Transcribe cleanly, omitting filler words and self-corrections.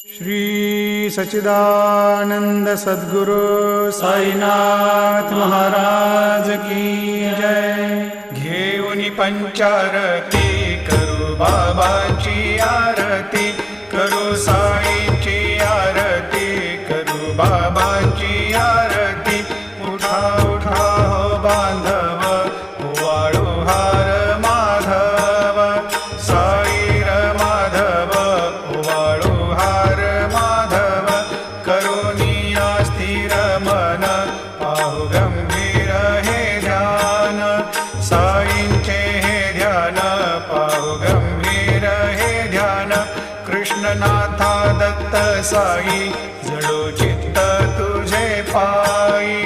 श्री सच्चिदानंद सद्गुरु साईनाथ महाराज की जय। घेऊनी पंचारती करू बाबाची आरती, करू साईंची आरती, करू बाबाची आरती। उठा उठा हो बांधव, वाळू हार माधव, साईर माधव, वाळू हार माधव। करुणिया स्थिर मन, पाहु गंभीर हे ध्यान, साईंचे हे ध्यान, पाहु गंभीर हे ध्यान। कृष्णनाथा दत्त साई, जडो चित्त तुझे पायी।